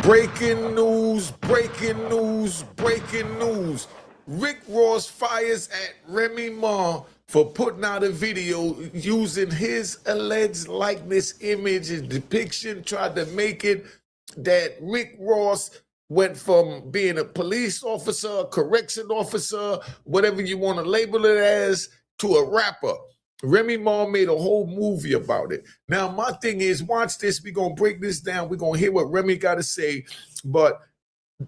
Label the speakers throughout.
Speaker 1: Breaking news, breaking news, breaking news. Rick Ross fires at Remy Ma for putting out a video using his alleged likeness, image, and depiction, tried to make it that Rick Ross went from being a police officer, a correction officer, whatever you want to label it as, to a rapper. Remy Ma made a whole movie about it. Now, my thing is, watch this. We're going to break this down. We're going to hear what Remy got to say. But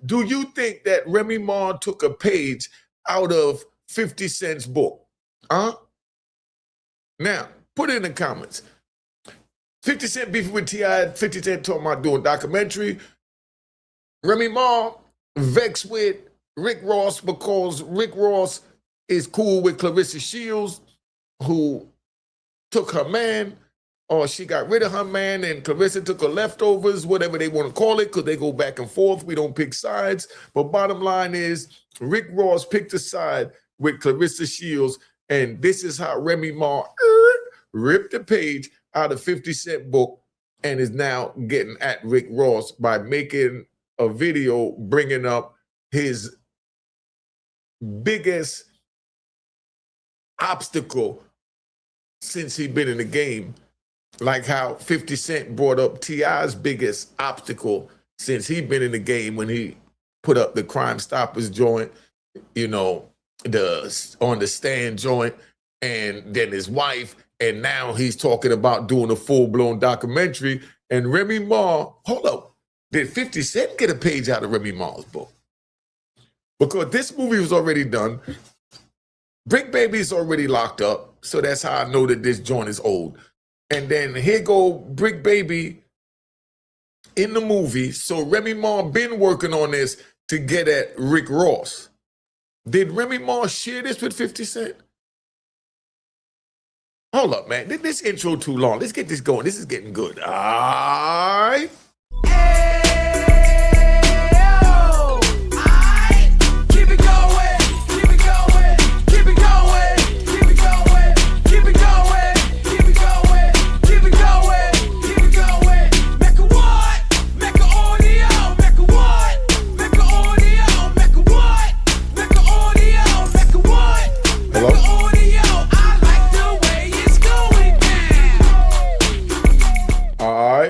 Speaker 1: do you think that Remy Ma took a page out of 50 Cent's book? Huh? Now, put it in the comments. 50 Cent beefing with T.I., 50 Cent talking about doing documentary. Remy Ma vexed with Rick Ross because Rick Ross is cool with Clarissa Shields, who took her man, or she got rid of her man, and Clarissa took her leftovers, whatever they want to call it, because they go back and forth. We don't pick sides. But bottom line is, Rick Ross picked a side with Clarissa Shields, and this is how Remy Ma ripped the page out of 50 Cent book and is now getting at Rick Ross by making a video bringing up his biggest obstacle since he's been in the game, like how 50 Cent brought up T.I.'s biggest obstacle since he's been in the game when he put up the Crime Stoppers joint, you know, the On the Stand joint, and then his wife, and now he's talking about doing a full-blown documentary. And Remy Ma, hold up, did 50 Cent get a page out of Remy Ma's book? Because this movie was already done. Brick Baby's already locked up, so that's how I know that this joint is old. And then here go Brick Baby in the movie. So Remy Ma been working on this to get at Rick Ross. Did Remy Ma share this with 50 Cent? Hold up, man. This intro too long. Let's get this going. This is getting good. All right.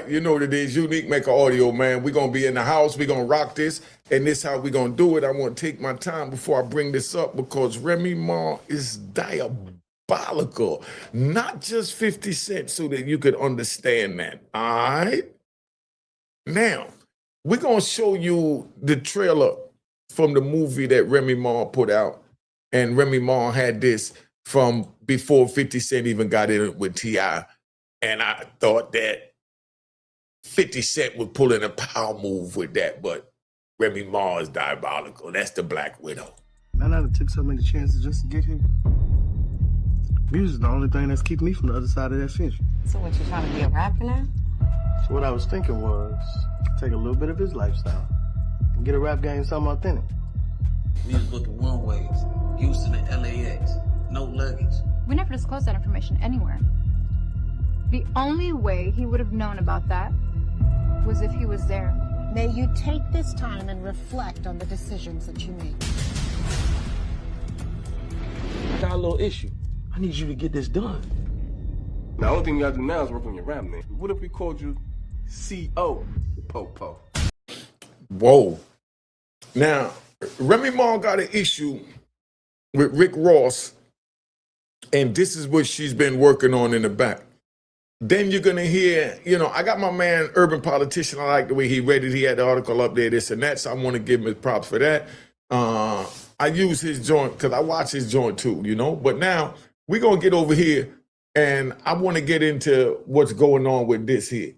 Speaker 1: You know what it is, Unique Mecca Audio, man. We're going to be in the house. We're going to rock this, and this is how we're going to do it. I want to take my time before I bring this up because Remy Ma is diabolical. Not just 50 Cent, so that you could understand that, all right? Now, we're going to show you the trailer from the movie that Remy Ma put out, and Remy Ma had this from before 50 Cent even got in with T.I., and I thought that 50 Cent was pulling a power move with that, but Remy Ma is diabolical. That's the Black Widow.
Speaker 2: Man, I took so many chances just to get here. Music's the only thing that's keeping me from the other side of that fence.
Speaker 3: So what, you trying to be a rapper now?
Speaker 2: So what I was thinking was take a little bit of his lifestyle and get a rap game something authentic.
Speaker 4: We was looking one ways, Houston and LAX, no luggage.
Speaker 5: We never disclosed that information anywhere. The only way he would have known about that was if he was there.
Speaker 3: May you take this time and reflect on the decisions that you make.
Speaker 6: I got a little issue. I need you to get this done.
Speaker 2: Now, the only thing you gotta do now is work on your rap name. What if we called you C.O. Popo?
Speaker 1: Whoa. Now, Remy Ma got an issue with Rick Ross, and this is what she's been working on in the back. Then you're going to hear, you know, I got my man, Urban Politician. I like the way he read it. He had the article up there, this and that. So I want to give him his props for that. I use his joint because I watch his joint too, you know. But now we're going to get over here and I want to get into what's going on with this here,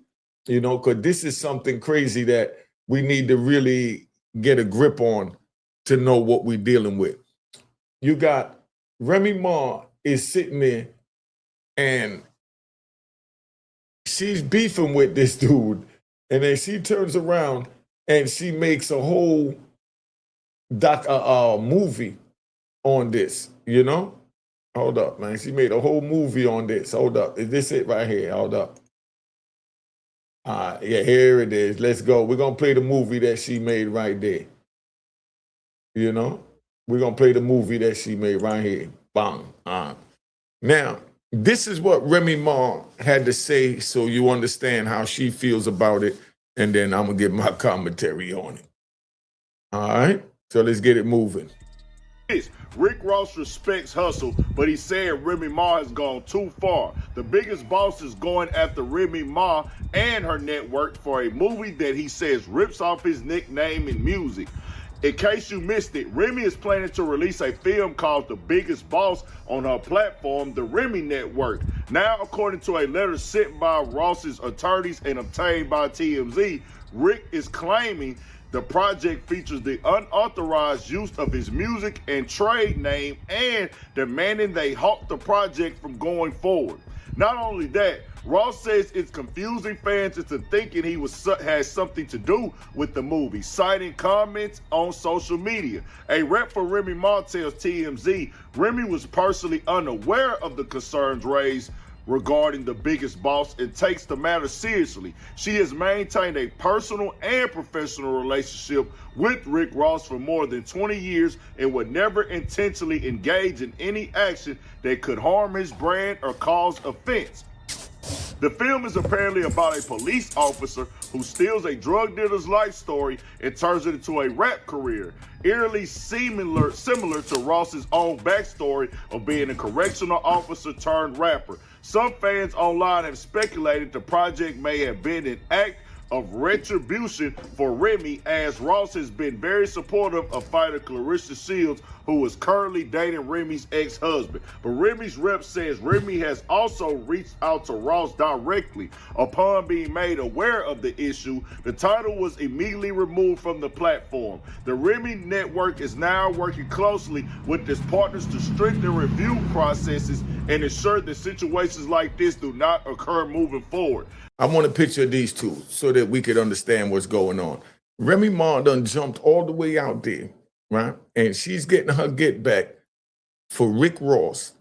Speaker 1: you know, because this is something crazy that we need to really get a grip on to know what we're dealing with. You got Remy Ma is sitting there and she's beefing with this dude, and then she turns around and she makes a whole movie on this, you know? Hold up, man. She made a whole movie on this. Hold up. Is this it right here? Hold up. Yeah, here it is. Let's go. We're going to play the movie that she made right there. You know? We're going to play the movie that she made right here. Bang. Now, this is what Remy Ma had to say so you understand how she feels about it. And then I'm going to give my commentary on it. All right? So let's get it moving.
Speaker 7: Rick Ross respects hustle, but he said Remy Ma has gone too far. The biggest boss is going after Remy Ma and her network for a movie that he says rips off his nickname in music. In case you missed it, Remy is planning to release a film called The Biggest Boss on her platform, the Remy Network. Now, according to a letter sent by Ross's attorneys and obtained by TMZ, Rick is claiming the project features the unauthorized use of his music and trade name and demanding they halt the project from going forward. Not only that, Ross says it's confusing fans into thinking he has something to do with the movie, citing comments on social media. A rep for Remy Ma tells TMZ Remy was personally unaware of the concerns raised regarding The Biggest Boss and takes the matter seriously. She has maintained a personal and professional relationship with Rick Ross for more than 20 years and would never intentionally engage in any action that could harm his brand or cause offense. The film is apparently about a police officer who steals a drug dealer's life story and turns it into a rap career, eerily similar to Ross's own backstory of being a correctional officer turned rapper. Some fans online have speculated the project may have been an act of retribution for Remy, as Ross has been very supportive of fighter Clarissa Shields, who is currently dating Remy's ex-husband. But Remy's rep says Remy has also reached out to Ross directly. Upon being made aware of the issue, the title was immediately removed from the platform. The Remy Network is now working closely with its partners to strengthen review processes and ensure that situations like this do not occur moving forward.
Speaker 1: I want to picture these two so that we could understand what's going on. Remy Ma done jumped all the way out there, right? And she's getting her get back for Rick Ross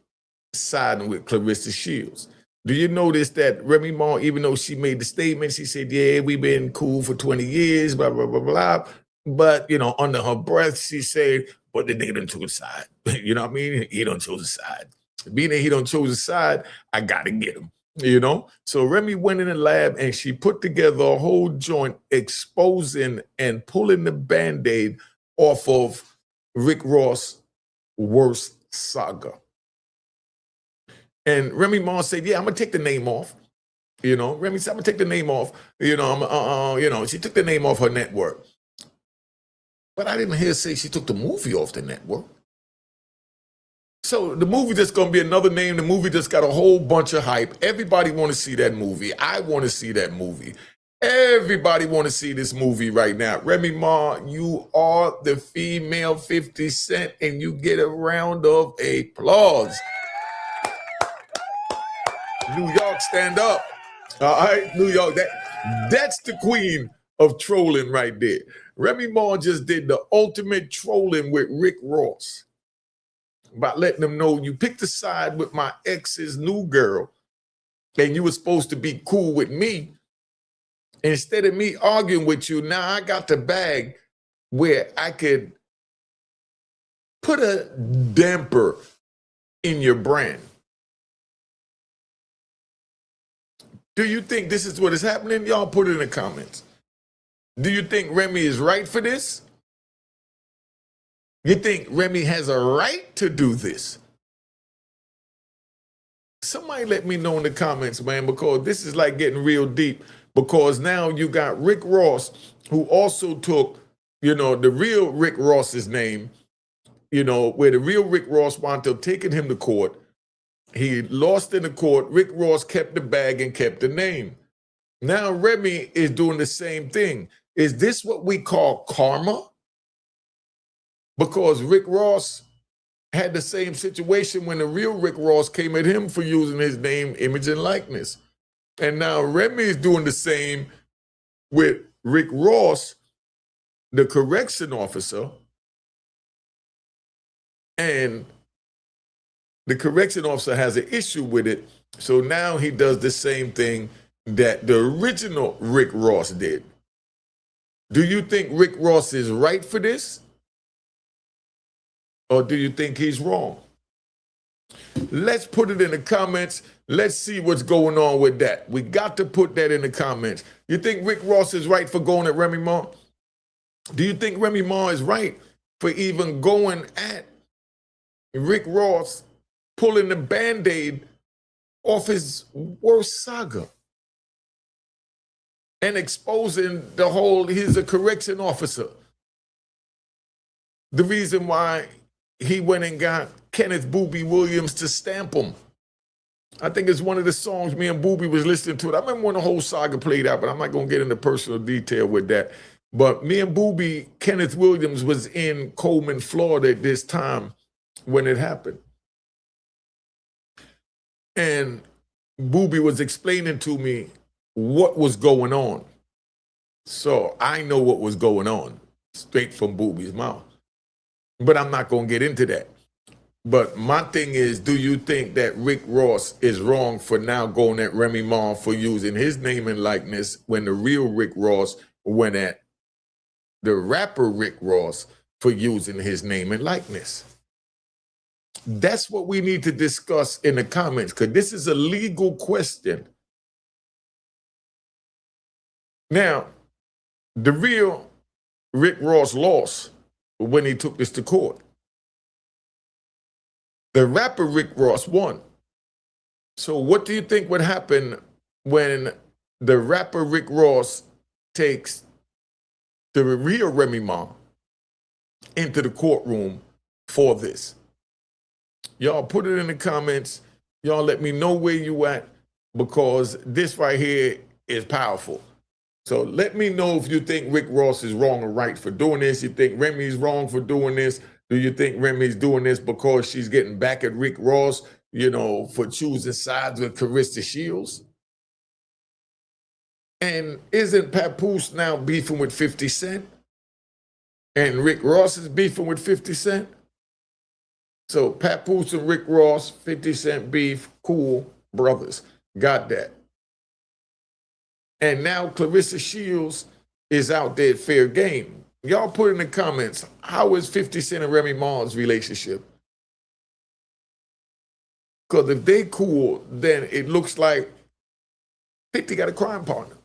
Speaker 1: siding with Clarissa Shields. Do you notice that Remy Ma, even though she made the statement, she said, yeah, we've been cool for 20 years, blah, blah, blah, blah. But, you know, under her breath, she said, but the nigga done chose a side. You know what I mean? He done chose a side. Being that he done chose a side, I got to get him. You know, so Remy went in the lab and she put together a whole joint exposing and pulling the Band-Aid off of Rick Ross' worst saga. And Remy Ma said, yeah, I'm going to take the name off. You know, Remy said, I'm going to take the name off. You know, she took the name off her network. But I didn't hear her say she took the movie off the network. So the movie just going to be another name. The movie just got a whole bunch of hype. Everybody want to see that movie. I want to see that movie. Everybody want to see this movie right now. Remy Ma, you are the female 50 Cent, and you get a round of applause. New York, stand up. All right, New York, that's the queen of trolling right there. Remy Ma just did the ultimate trolling with Rick Ross by letting them know you picked a side with my ex's new girl and you were supposed to be cool with me. Instead of me arguing with you, now I got the bag where I could put a damper in your brand. Do you think this is what is happening? Y'all put it in the comments. Do you think Remy is right for this? You think Remy has a right to do this? Somebody let me know in the comments, man, because this is like getting real deep, because now you got Rick Ross, who also took, you know, the real Rick Ross's name, you know, where the real Rick Ross wound up taking him to court. He lost in the court. Rick Ross kept the bag and kept the name. Now Remy is doing the same thing. Is this what we call karma? Because Rick Ross had the same situation when the real Rick Ross came at him for using his name, image, and likeness. And now Remy is doing the same with Rick Ross, the correction officer, and the correction officer has an issue with it. So now he does the same thing that the original Rick Ross did. Do you think Rick Ross is right for this? Or do you think he's wrong? Let's put it in the comments. Let's see what's going on with that. We got to put that in the comments. You think Rick Ross is right for going at Remy Ma? Do you think Remy Ma is right for even going at Rick Ross, pulling the Band-Aid off his worst saga and exposing the whole, he's a correction officer. The reason why he went and got Kenneth Boobie Williams to stamp him. I think it's one of the songs me and Boobie was listening to. I remember when the whole saga played out, but I'm not going to get into personal detail with that. But me and Boobie, Kenneth Williams was in Coleman, Florida at this time when it happened. And Boobie was explaining to me what was going on. So I know what was going on, straight from Boobie's mouth. But I'm not going to get into that. But my thing is, do you think that Rick Ross is wrong for now going at Remy Ma for using his name and likeness when the real Rick Ross went at the rapper Rick Ross for using his name and likeness? That's what we need to discuss in the comments, because this is a legal question. Now, the real Rick Ross lost when he took this to court. The rapper Rick Ross won. So what do you think would happen when the rapper Rick Ross takes the real Remy Ma into the courtroom for this? Y'all put it in the comments. Y'all let me know where you at, because this right here is powerful. So let me know if you think Rick Ross is wrong or right for doing this. You think Remy's wrong for doing this? Do you think Remy's doing this because she's getting back at Rick Ross, you know, for choosing sides with Carissa Shields? And isn't Papoose now beefing with 50 Cent? And Rick Ross is beefing with 50 Cent? So Papoose and Rick Ross, 50 Cent beef, cool, brothers. Got that. And now Carissa Shields is out there at fair game. Y'all put in the comments, how is 50 Cent and Remy Ma's relationship? Because if they cool, then it looks like 50 got a crime partner.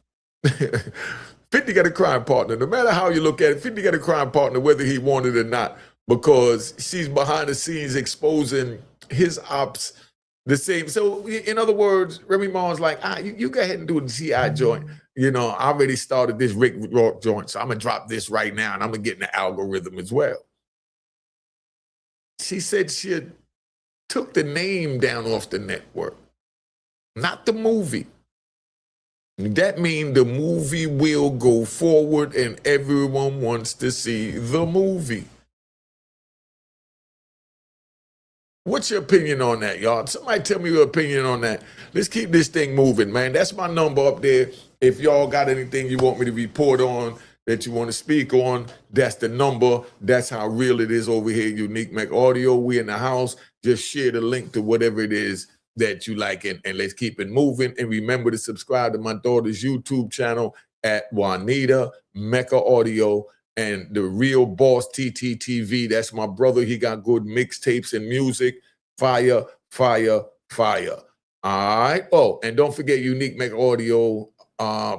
Speaker 1: 50 got a crime partner. No matter how you look at it, 50 got a crime partner, whether he wanted it or not, because she's behind the scenes exposing his ops the same. So in other words, Remy Ma's like, you go ahead and do the CI joint. You know, I already started this Rick Ross joint, so I'm going to drop this right now, and I'm going to get in the algorithm as well. She said she had took the name down off the network, not the movie. That means the movie will go forward, and everyone wants to see the movie. What's your opinion on that, y'all? Somebody tell me your opinion on that. Let's keep this thing moving, man. That's my number up there. If y'all got anything you want me to report on, that you want to speak on, that's the number. That's how real it is over here, Unique Mecca Audio. We in the house. Just share the link to whatever it is that you like, and let's keep it moving. And remember to subscribe to my daughter's YouTube channel at Juanita Mecca Audio. And the real boss TTTV, that's my brother. He got good mixtapes and music. Fire, fire, fire. All right. Oh, and don't forget Unique Mecca Audio,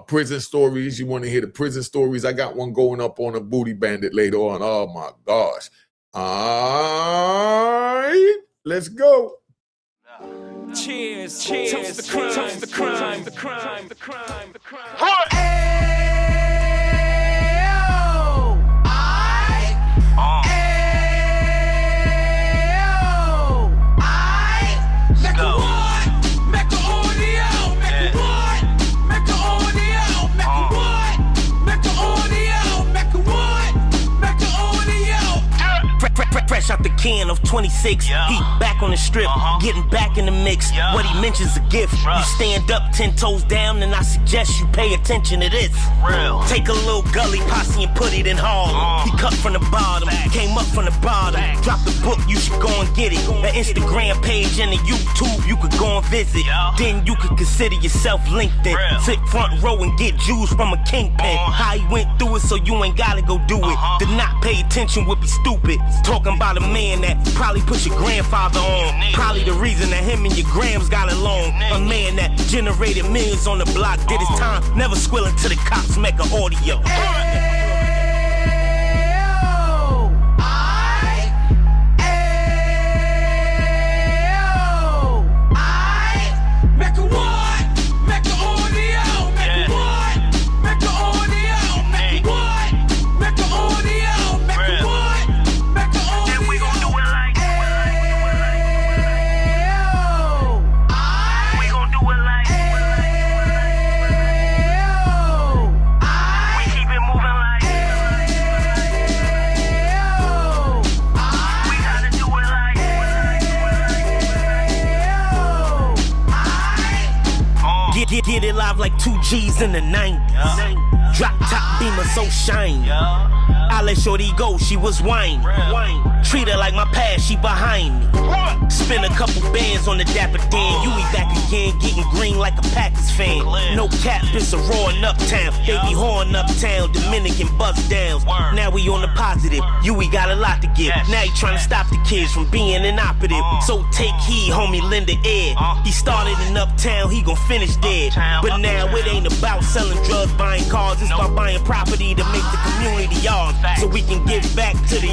Speaker 1: prison stories. You want to hear the prison stories? I got one going up on a Booty Bandit later on. Oh my gosh. All right. Let's go.
Speaker 8: Cheers, cheers, toast the crime, toast the crime, the crime, the crime, the crime.
Speaker 9: out the can of 26. He back on the strip, getting back in the mix. What he mentions a gift. You stand up 10 toes down, and I suggest you pay attention to this. Take a little gully posse and put it in Harlem. He cut from the bottom, came up from the bottom. Drop the book, you should go and get it. An Instagram page and a YouTube you could go and visit. Then you could consider yourself LinkedIn. Sit front row and get Jews from a kingpin. How he went through it so you ain't gotta go do it. To not pay attention would be stupid. Talking about a man that probably put your grandfather on. Probably the reason that him and your grams got along. A man that generated millions on the block, did his time, never squilling to the cops, Mecca audio. Get it live like 2 G's in the 90s. Drop top beamer so shiny. I let shorty go, she was whiny. Treat her like my past, she behind me. Spend a couple bands on the dapper Dan. You be back again, getting green like a Packers fan. No cap, it's a roaring uptown. They be horn uptown, Dominican bust downs. Now we on the positive, we got a lot to give. Now you trying to stop the kids from being inoperative. So take heed, homie, lend a ear. He started in uptown, he gon' finish dead. But now it ain't about selling drugs, buying cars. It's about buying property to make the community ours, so we can give back to the